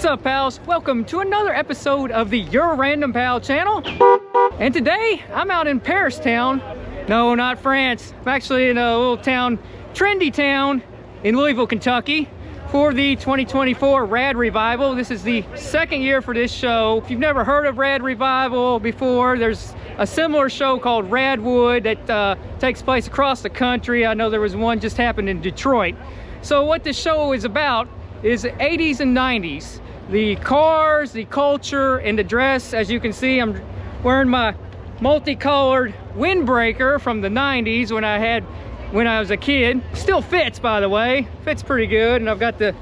What's up, pals? Welcome to another episode of the Your Random Pao channel. And today I'm out in Paristown. No, not France. I'm actually in a little town, trendy town in Louisville, Kentucky, for the 2024 Rad Revival. This is the second year for this show. If you've never heard of Rad Revival before, there's a similar show called Radwood that takes place across the country. I know there was one just happened in Detroit. So what this show is about is 80s and 90s. The cars, the culture, and the dress. As you can see, I'm wearing my multicolored windbreaker from the 90s when I was a kid. Still fits, by the way. Fits pretty good. And I've got the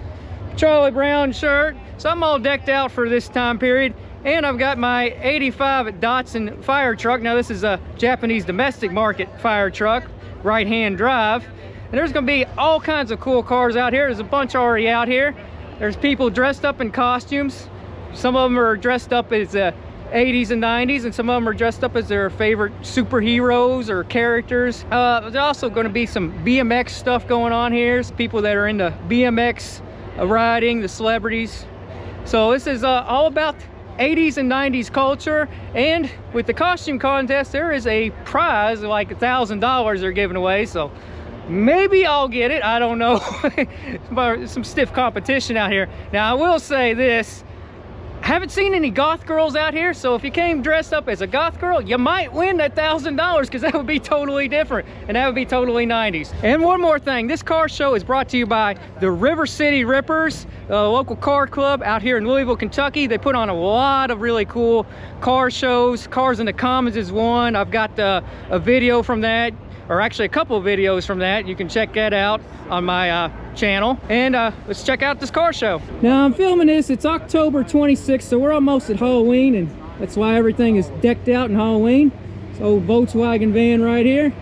Charlie Brown shirt. So I'm all decked out for this time period. And I've got my 85 Datsun fire truck. Now this is a Japanese domestic market fire truck, right-hand drive. And there's gonna be all kinds of cool cars out here. There's a bunch already out here. There's people dressed up in costumes. Some of them are dressed up as 80s and 90s, and some of them are dressed up as their favorite superheroes or characters. There's also gonna be some BMX stuff going on here. Some people that are into BMX riding, the celebrities. So this is all about 80s and 90s culture. And with the costume contest, there is a prize, like $1,000 they're giving away. So maybe I'll get it, I don't know. Some stiff competition out here. Now I will say this, I haven't seen any goth girls out here, so if you came dressed up as a goth girl, you might win that $1,000, because that would be totally different, and that would be totally 90s. And one more thing, this car show is brought to you by the River City Rippers, a local car club out here in Louisville, Kentucky. They put on a lot of really cool car shows. Cars in the Commons is one. I've got a video from that, or actually a couple of videos from that. You can check that out on my channel. And let's check out this car show. Now I'm filming this, it's October 26th, so we're almost at Halloween, and that's why everything is decked out in Halloween. This old Volkswagen van right here.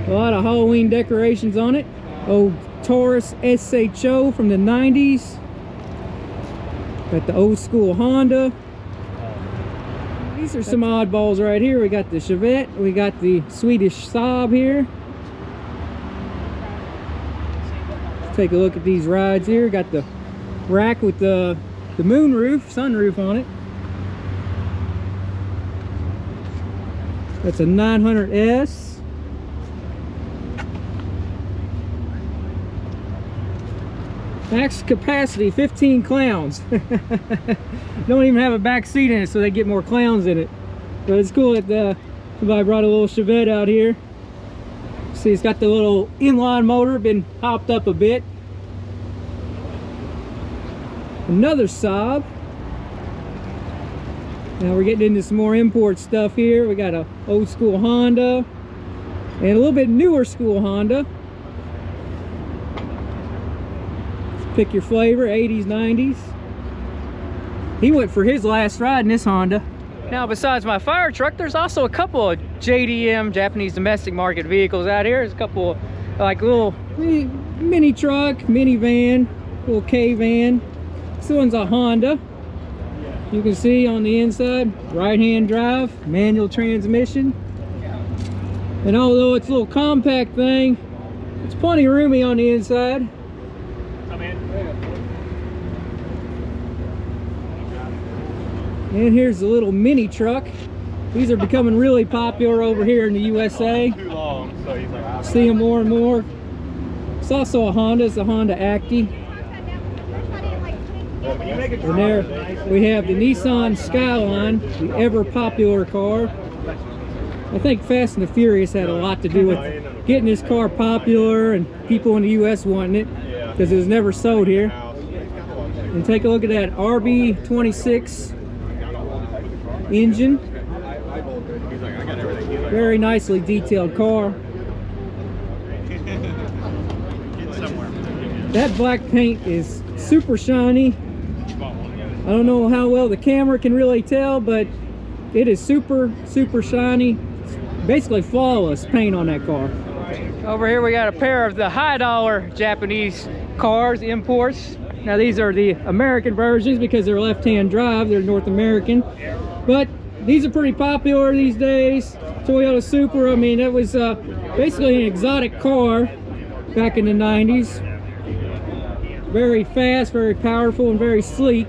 A lot of Halloween decorations on it. Old Taurus SHO from the 90s. Got the old school Honda. These are some oddballs right here. We got the Chevette, we got the Swedish Saab here. Let's take a look at these rides here. Got the rack with the moonroof, sunroof on it. That's a 900S. Max capacity 15 clowns. Don't even have a back seat in it, so they get more clowns in it. But it's cool that somebody brought a little Chevette out here. See, it's got the little inline motor, been hopped up a bit. Another Saab. Now we're getting into some more import stuff here. We got a old school Honda and a little bit newer school Honda. Pick your flavor, 80s, 90s. He went for his last ride in this Honda. Now, besides my fire truck, there's also a couple of JDM, Japanese domestic market vehicles out here. There's a couple of, like, little mini truck, minivan, little K-van. This one's a Honda. You can see on the inside, right-hand drive, manual transmission. And although it's a little compact thing, it's plenty roomy on the inside. And here's the little mini truck. These are becoming really popular over here in the USA. See them more and more. It's also a Honda. It's a Honda Acti. And there we have the Nissan Skyline, the ever popular car. I think Fast and the Furious had a lot to do with getting this car popular and people in the US wanting it, because it was never sold here. And take a look at that RB26 engine. Very nicely detailed car. That black paint is super shiny. I don't know how well the camera can really tell, but it is super shiny. It's basically flawless paint on that car. Over here we got a pair of the high dollar Japanese cars, imports. Now these are the American versions because they're left-hand drive, they're North American. But these are pretty popular these days. Toyota Supra, I mean, that was basically an exotic car back in the 90s. very fast, very powerful, and very sleek.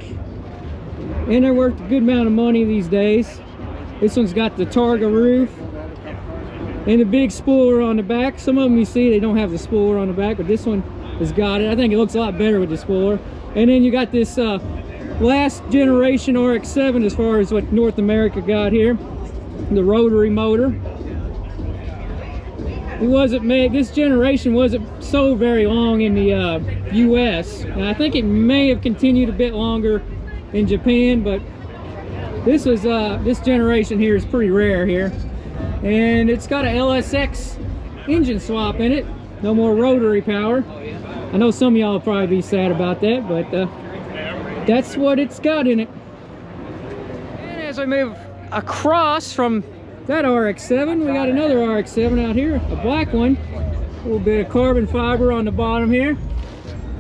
And they're worth a good amount of money these days. This one's got the Targa roof and the big spoiler on the back. Some of them you see, they don't have the spoiler on the back, but this one has got it. I think it looks a lot better with the spoiler. And then you got this last generation RX-7 as far as what North America got here. The rotary motor. It wasn't made, this generation wasn't so very long in the US. And I think it may have continued a bit longer in Japan, but this generation here is pretty rare here. And it's got a LSX engine swap in it. No more rotary power. I know some of y'all will probably be sad about that, but that's what it's got in it. And as we move across from that RX-7, we got another RX-7 out here, a black one. A little bit of carbon fiber on the bottom here.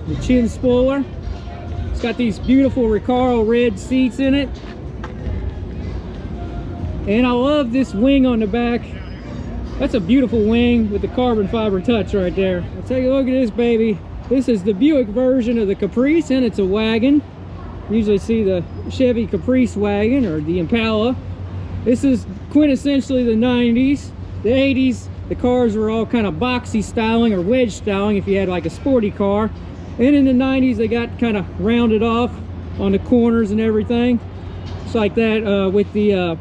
The chin spoiler. It's got these beautiful Recaro red seats in it. And I love this wing on the back. That's a beautiful wing with the carbon fiber touch right there. I'll take a look at this baby. This is the Buick version of the Caprice, and it's a wagon. You usually see the Chevy Caprice wagon or the Impala. This is quintessentially the 90s. The 80s, the cars were all kind of boxy styling or wedge styling if you had like a sporty car. And in the 90s, they got kind of rounded off on the corners and everything. It's like that with the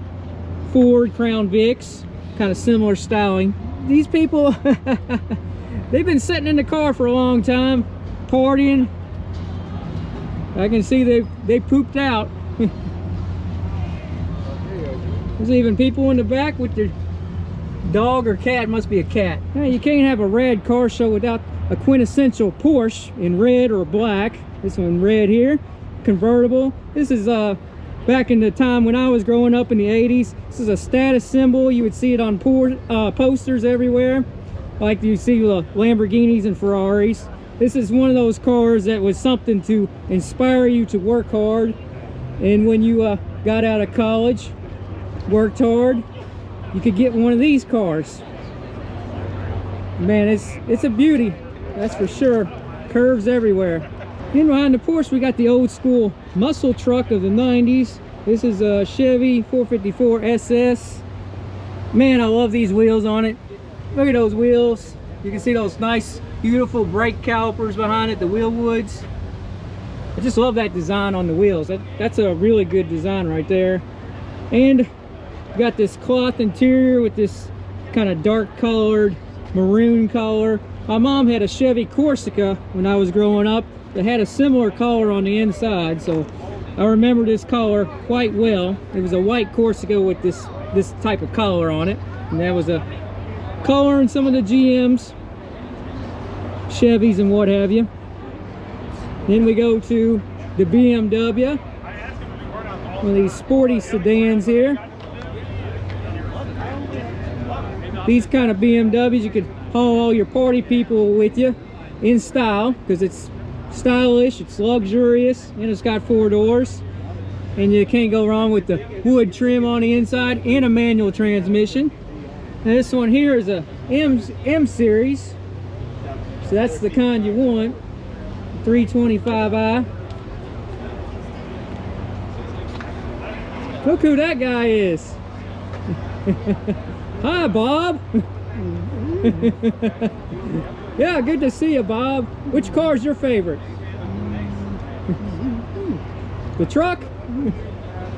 Ford Crown Vics, kind of similar styling. These people, they've been sitting in the car for a long time, partying. I can see they pooped out. There's even people in the back with their dog or cat. Must be a cat. Now, you can't have a rad car show without a quintessential Porsche in red or black. This one red here, convertible. This is back in the time when I was growing up in the 80s. This is a status symbol. You would see it on posters everywhere, like you see Lamborghinis and Ferraris. This is one of those cars that was something to inspire you to work hard. And when you got out of college, worked hard, you could get one of these cars. Man, it's a beauty, that's for sure. Curves everywhere. In behind the Porsche, we got the old school muscle truck of the 90s. This is a Chevy 454 SS. Man, I love these wheels on it. Look at those wheels. You can see those nice, beautiful brake calipers behind it, the wheel woods. I just love that design on the wheels. That's a really good design right there. And got this cloth interior with this kind of dark colored maroon color. My mom had a Chevy Corsica when I was growing up that had a similar color on the inside, so I remember this color quite well. It was a white Corsica with this type of color on it, and that was a color in some of the GMs, Chevys and what have you. Then we go to the BMW, one of these sporty sedans here. These kind of BMWs, you could haul all your party people with you in style, because it's stylish, it's luxurious, and it's got 4 doors. And you can't go wrong with the wood trim on the inside and a manual transmission. Now this one here is a M series, so that's the kind you want, 325i. Look who that guy is. Hi, Bob. Yeah, good to see you, Bob. Which car is your favorite? The truck?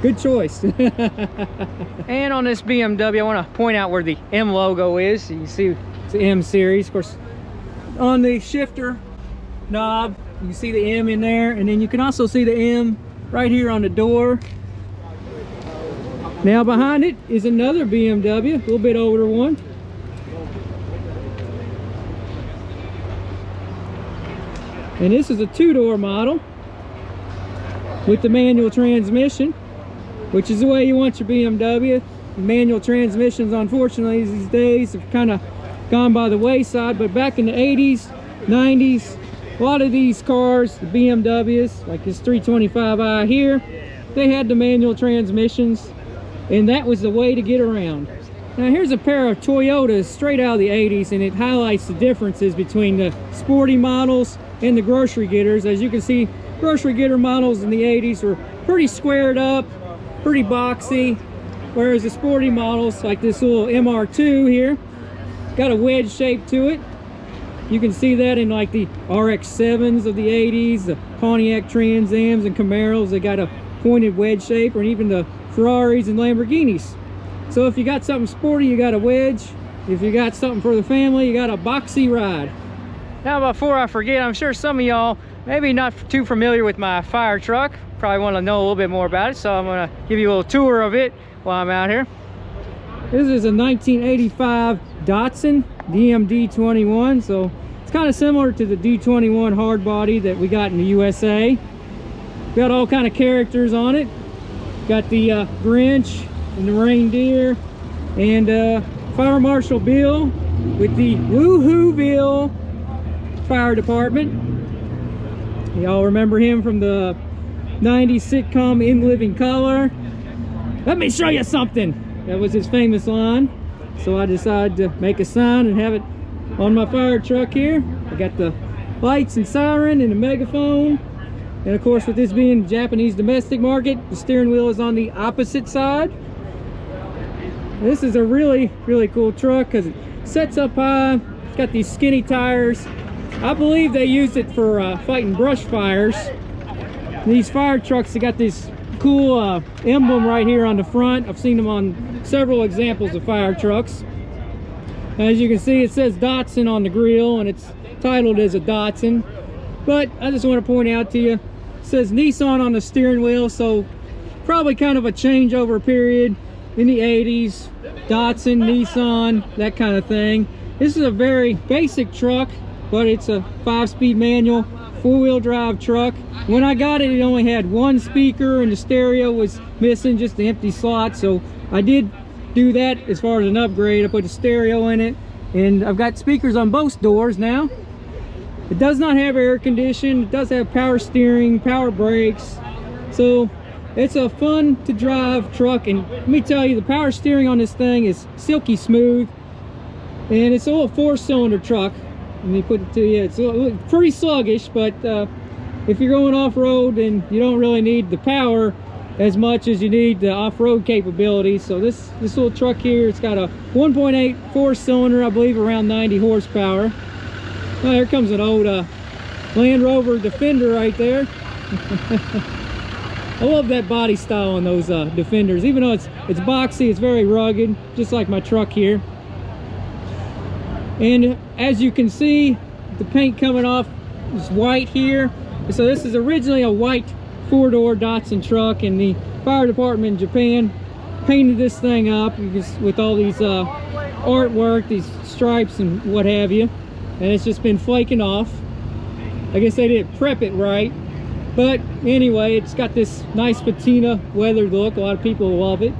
Good choice. And on this BMW, I want to point out where the M logo is. You see it's the M series. Of course, on the shifter knob, you see the M in there, and then you can also see the M right here on the door. Now behind it is another BMW, a little bit older one. And this is a 2-door model with the manual transmission, which is the way you want your BMW. Manual transmissions, unfortunately, these days have kind of gone by the wayside, but back in the 80s, 90s, a lot of these cars, the BMWs, like this 325i here, they had the manual transmissions, and that was the way to get around. Now here's a pair of Toyotas straight out of the 80s, and it highlights the differences between the sporty models and the grocery getters. As you can see, grocery getter models in the 80s were pretty squared up, pretty boxy, whereas the sporty models like this little MR2 here got a wedge shape to it. You can see that in like the RX-7s of the 80s, the Pontiac Trans Ams and Camaros. They got a pointed wedge shape, or even the Ferraris and Lamborghinis. So if you got something sporty, you got a wedge. If you got something for the family, you got a boxy ride. Now, before I forget, I'm sure some of y'all maybe not too familiar with my fire truck. Probably want to know a little bit more about it, so I'm going to give you a little tour of it while I'm out here. This is a 1985 Datsun DM-D21, so it's kind of similar to the D21 hard body that we got in the USA. Got all kind of characters on it. Got the Grinch and the reindeer, and Fire Marshal Bill with the Woohooville Fire Department. Y'all remember him from the 90s sitcom In Living Color. Let me show you something. That was his famous line. So I decided to make a sign and have it on my fire truck here. I got the lights and siren and a megaphone. And of course, with this being Japanese domestic market, the steering wheel is on the opposite side. This is a really cool truck because it sets up high. It's got these skinny tires. I believe they used it for fighting brush fires. These fire trucks, they got this cool emblem right here on the front. I've seen them on several examples of fire trucks. As you can see, it says Datsun on the grill, and it's titled as a Datsun. But I just want to point out to you, it says Nissan on the steering wheel, so probably kind of a changeover period in the 80s. Datsun, Nissan, that kind of thing. This is a very basic truck, but it's a 5-speed manual, 4-wheel drive truck. When I got it, it only had one speaker and the stereo was missing, just the empty slot. So I did do that as far as an upgrade. I put a stereo in it, and I've got speakers on both doors now. It does not have air conditioning. It does have power steering, power brakes. So it's a fun to drive truck, and let me tell you, the power steering on this thing is silky smooth, and it's a little 4-cylinder truck. Let me put it to you, it's pretty sluggish, but if you're going off-road, then you don't really need the power as much as you need the off-road capability. So this little truck here, it's got a 1.8 4-cylinder, I believe around 90 horsepower. Oh, here comes an old Land Rover Defender right there. I love that body style on those Defenders. Even though it's boxy, it's very rugged, just like my truck here. And as you can see, the paint coming off is white here. So this is originally a white 4-door Datsun truck, and the fire department in Japan painted this thing up with all these artwork, these stripes and what have you. And it's just been flaking off. I guess they didn't prep it right. But anyway, it's got this nice patina weathered look. A lot of people love it.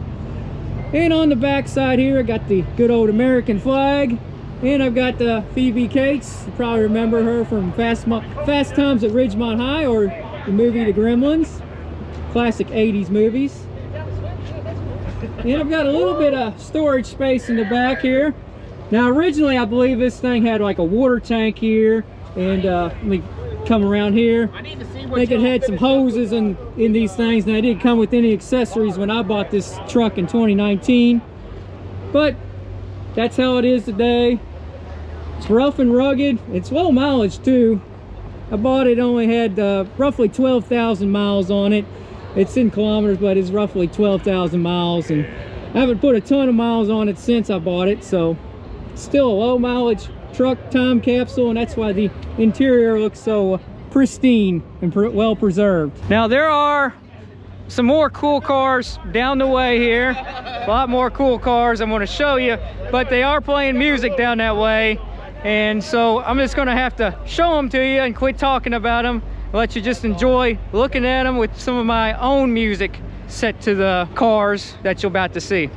And on the back side here, I got the good old American flag. And I've got Phoebe Cates. You probably remember her from Fast Times at Ridgemont High, or the movie The Gremlins. Classic 80s movies. And I've got a little bit of storage space in the back here. Now originally I believe this thing had like a water tank here, and let me come around here. I think it had some hoses in these things. Now it didn't come with any accessories when I bought this truck in 2019, but that's how it is today. It's rough and rugged. It's low mileage too. I bought it, only had roughly 12,000 miles on it. It's in kilometers, but it's roughly 12,000 miles, and I haven't put a ton of miles on it since I bought it. So still a low mileage truck, time capsule, and that's why the interior looks so pristine and well preserved. Now there are some more cool cars down the way here, a lot more cool cars I'm going to show you, but they are playing music down that way, and so I'm just going to have to show them to you and quit talking about them, let you just enjoy looking at them with some of my own music set to the cars that you're about to see.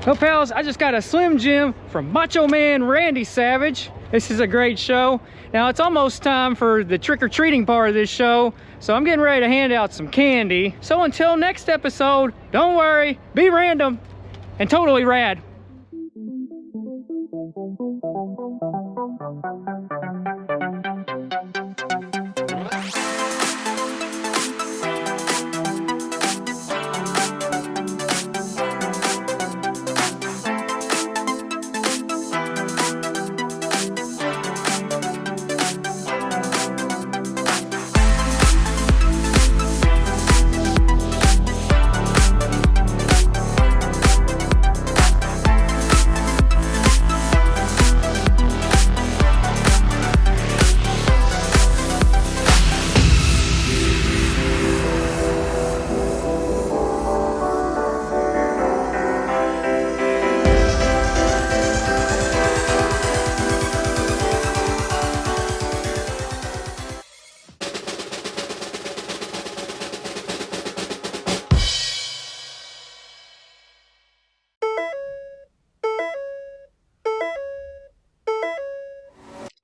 Well, pals, I just got a Slim Jim from Macho Man Randy Savage. This is a great show. Now, it's almost time for the trick-or-treating part of this show, so I'm getting ready to hand out some candy. So until next episode, don't worry, be random and totally rad.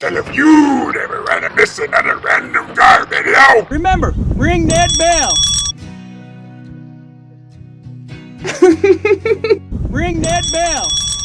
And if you never want to miss another Random Car video, remember, ring that bell. Ring that bell.